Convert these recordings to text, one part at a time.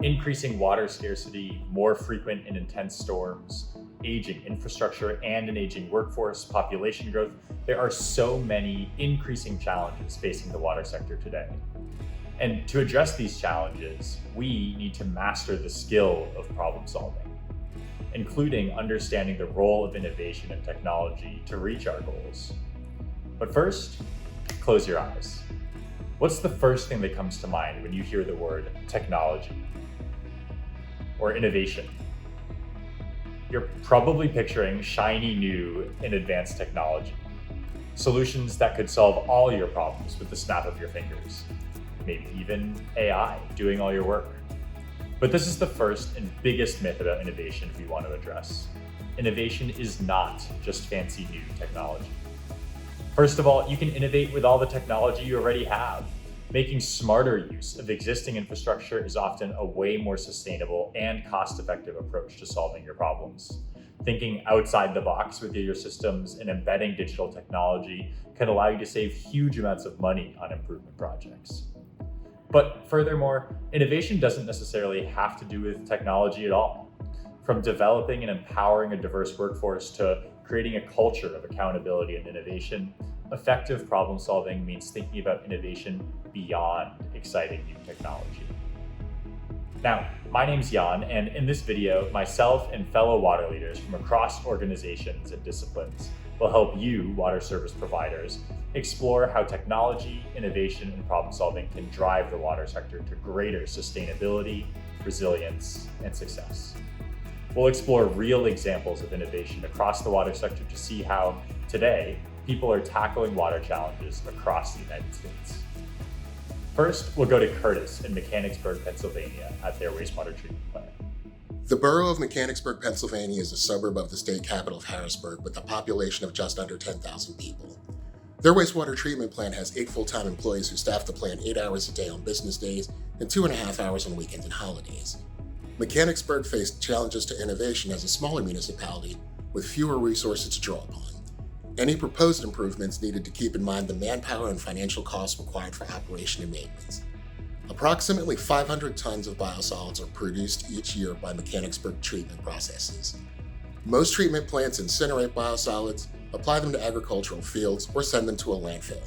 increasing water scarcity, more frequent and intense storms, aging infrastructure, and an aging workforce, population growth, there are so many increasing challenges facing the water sector today. And to address these challenges, we need to master the skill of problem solving, including understanding the role of innovation and technology to reach our goals. But first, close your eyes. What's the first thing that comes to mind when you hear the word technology or innovation? You're probably picturing shiny new and advanced technology, solutions that could solve all your problems with the snap of your fingers. Maybe even AI doing all your work. But this is the first and biggest myth about innovation we want to address. Innovation is not just fancy new technology. First of all, you can innovate with all the technology you already have. Making smarter use of existing infrastructure is often a way more sustainable and cost-effective approach to solving your problems. Thinking outside the box with your systems and embedding digital technology can allow you to save huge amounts of money on improvement projects. But furthermore, innovation doesn't necessarily have to do with technology at all. From developing and empowering a diverse workforce to creating a culture of accountability and innovation, effective problem solving means thinking about innovation beyond exciting new technology. Now, my name's Jan, and in this video, myself and fellow water leaders from across organizations and disciplines will help you, water service providers, explore how technology, innovation, and problem solving can drive the water sector to greater sustainability, resilience, and success. We'll explore real examples of innovation across the water sector to see how, today, people are tackling water challenges across the United States. First, we'll go to Curtis in Mechanicsburg, Pennsylvania at their wastewater treatment plant. The Borough of Mechanicsburg, Pennsylvania is a suburb of the state capital of Harrisburg with a population of just under 10,000 people. Their wastewater treatment plant has 8 full-time employees who staff the plant 8 hours a day on business days and 2.5 hours on weekends and holidays. Mechanicsburg faced challenges to innovation as a smaller municipality with fewer resources to draw upon. Any proposed improvements needed to keep in mind the manpower and financial costs required for operation and maintenance. Approximately 500 tons of biosolids are produced each year by Mechanicsburg treatment processes. Most treatment plants incinerate biosolids, apply them to agricultural fields, or send them to a landfill.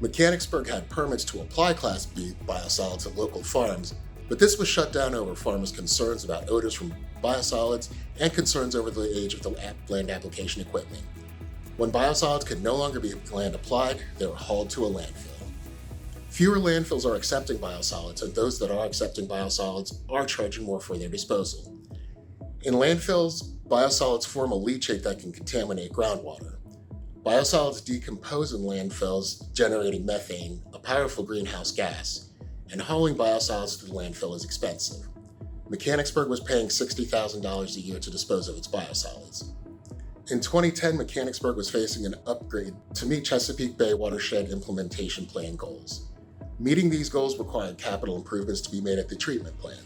Mechanicsburg had permits to apply Class B biosolids at local farms, but this was shut down over farmers' concerns about odors from biosolids and concerns over the age of the land application equipment. When biosolids could no longer be land applied, they were hauled to a landfill. Fewer landfills are accepting biosolids, and those that are accepting biosolids are charging more for their disposal. In landfills, biosolids form a leachate that can contaminate groundwater. Biosolids decompose in landfills, generating methane, a powerful greenhouse gas, and hauling biosolids to the landfill is expensive. Mechanicsburg was paying $60,000 a year to dispose of its biosolids. In 2010, Mechanicsburg was facing an upgrade to meet Chesapeake Bay Watershed Implementation Plan goals. Meeting these goals required capital improvements to be made at the treatment plant.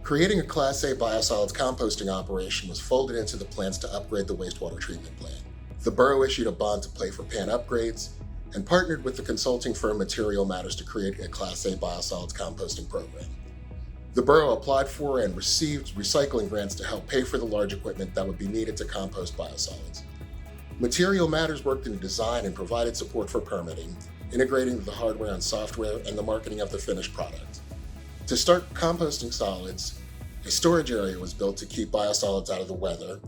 Creating a Class A biosolids composting operation was folded into the plans to upgrade the wastewater treatment plant. The borough issued a bond to pay for plant upgrades and partnered with the consulting firm Material Matters to create a Class A biosolids composting program. The borough applied for and received recycling grants to help pay for the large equipment that would be needed to compost biosolids. Material Matters worked in design and provided support for permitting, integrating the hardware and software, and the marketing of the finished product. To start composting solids, a storage area was built to keep biosolids out of the weather,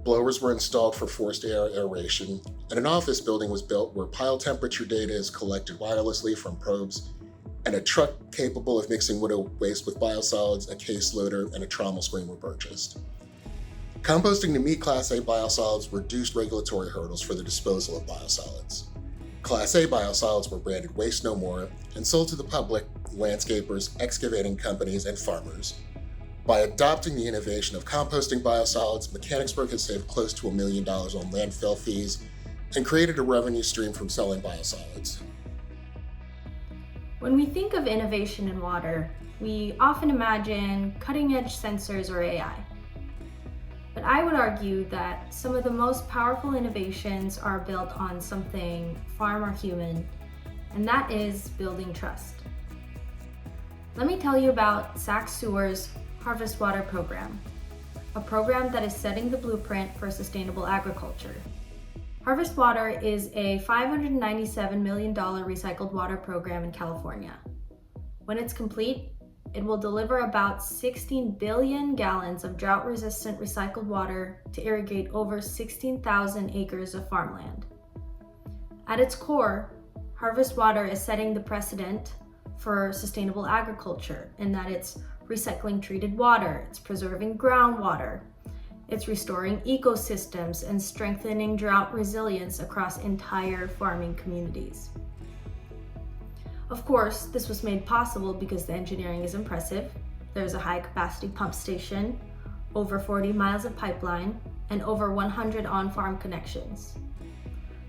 blowers were installed for forced air aeration, and an office building was built where pile temperature data is collected wirelessly from probes, and a truck capable of mixing widow waste with biosolids, a case loader, and a trommel screen were purchased. Composting to meet Class A biosolids reduced regulatory hurdles for the disposal of biosolids. Class A biosolids were branded Waste No More and sold to the public, landscapers, excavating companies, and farmers. By adopting the innovation of composting biosolids, Mechanicsburg has saved close to $1 million on landfill fees and created a revenue stream from selling biosolids. When we think of innovation in water, we often imagine cutting-edge sensors or AI. But I would argue that some of the most powerful innovations are built on something far more human, and that is building trust. Let me tell you about SacSewer's Harvest Water program, a program that is setting the blueprint for sustainable agriculture. Harvest Water is a $597 million recycled water program in California. When it's complete, it will deliver about 16 billion gallons of drought-resistant recycled water to irrigate over 16,000 acres of farmland. At its core, Harvest Water is setting the precedent for sustainable agriculture in that it's recycling treated water, it's preserving groundwater, it's restoring ecosystems and strengthening drought resilience across entire farming communities. Of course, this was made possible because the engineering is impressive. There's a high-capacity pump station, over 40 miles of pipeline, and over 100 on-farm connections.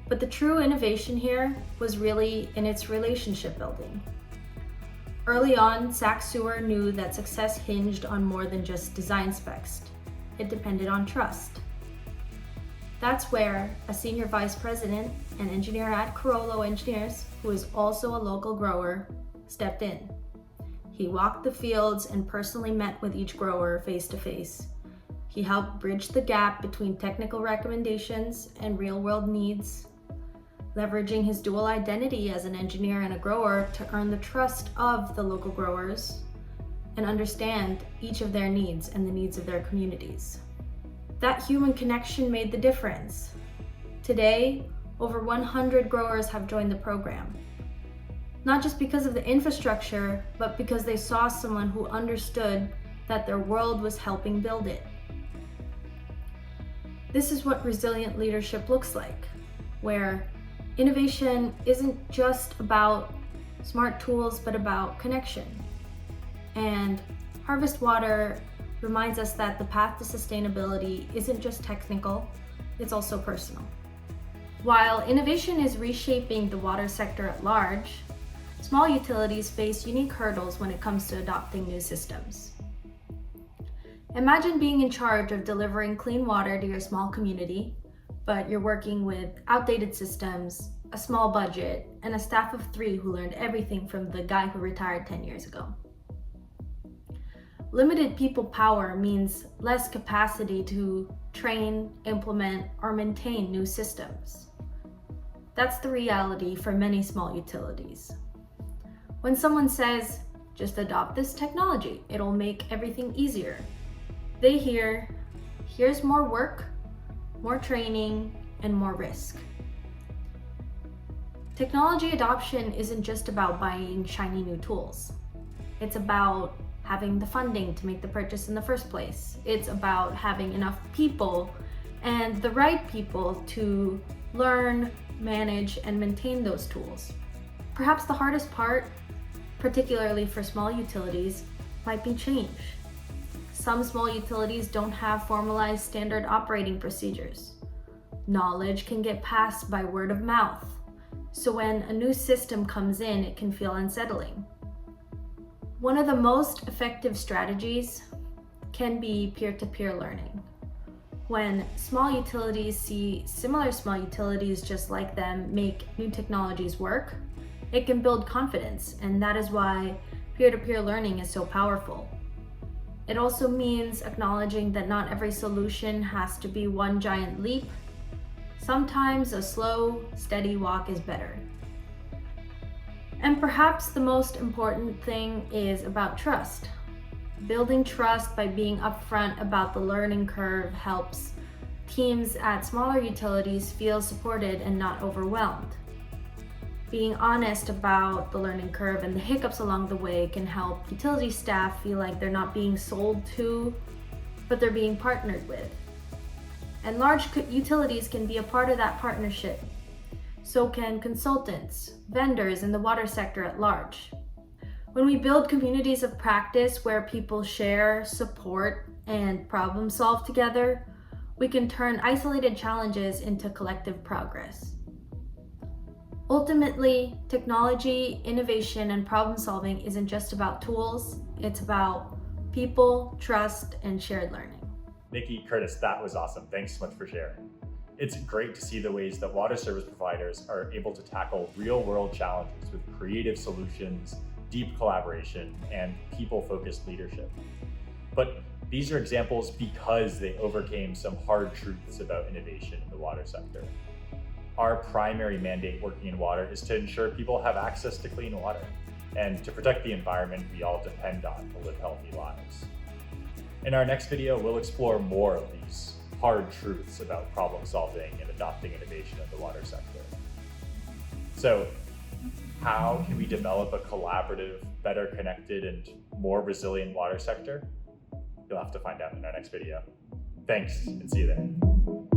But the true innovation here was really in its relationship building. Early on, SacSewer knew that success hinged on more than just design specs. It depended on trust. That's where a senior vice president and engineer at Carollo Engineers, who is also a local grower, stepped in. He walked the fields and personally met with each grower face to face. He helped bridge the gap between technical recommendations and real-world needs, leveraging his dual identity as an engineer and a grower to earn the trust of the local growers and understand each of their needs and the needs of their communities. That human connection made the difference. Today, over 100 growers have joined the program, not just because of the infrastructure, but because they saw someone who understood that their world was helping build it. This is what resilient leadership looks like, where innovation isn't just about smart tools, but about connection. And Harvest Water reminds us that the path to sustainability isn't just technical, it's also personal. While innovation is reshaping the water sector at large, small utilities face unique hurdles when it comes to adopting new systems. Imagine being in charge of delivering clean water to your small community, but you're working with outdated systems, a small budget, and a staff of 3 who learned everything from the guy who retired 10 years ago. Limited people power means less capacity to train, implement, or maintain new systems. That's the reality for many small utilities. When someone says, just adopt this technology, it'll make everything easier, they hear, here's more work, more training, and more risk. Technology adoption isn't just about buying shiny new tools. It's about having the funding to make the purchase in the first place. It's about having enough people and the right people to learn, manage, and maintain those tools. Perhaps the hardest part, particularly for small utilities, might be change. Some small utilities don't have formalized standard operating procedures. Knowledge can get passed by word of mouth, so when a new system comes in, it can feel unsettling. One of the most effective strategies can be peer-to-peer learning. When small utilities see similar small utilities just like them make new technologies work, it can build confidence, and that is why peer-to-peer learning is so powerful. It also means acknowledging that not every solution has to be one giant leap. Sometimes a slow, steady walk is better. And perhaps the most important thing is about trust. Building trust by being upfront about the learning curve helps teams at smaller utilities feel supported and not overwhelmed. Being honest about the learning curve and the hiccups along the way can help utility staff feel like they're not being sold to, but they're being partnered with. And large utilities can be a part of that partnership. So can consultants, vendors, and the water sector at large. When we build communities of practice where people share, support, and problem solve together, we can turn isolated challenges into collective progress. Ultimately, technology, innovation, and problem solving isn't just about tools, it's about people, trust, and shared learning. Nikki, Curtis, that was awesome. Thanks so much for sharing. It's great to see the ways that water service providers are able to tackle real-world challenges with creative solutions, deep collaboration, and people-focused leadership. But these are examples because they overcame some hard truths about innovation in the water sector. Our primary mandate working in water is to ensure people have access to clean water and to protect the environment we all depend on to live healthy lives. In our next video, we'll explore more of these hard truths about problem solving and adopting innovation in the water sector. So, how can we develop a collaborative, better connected, and more resilient water sector? You'll have to find out in our next video. Thanks, and see you there.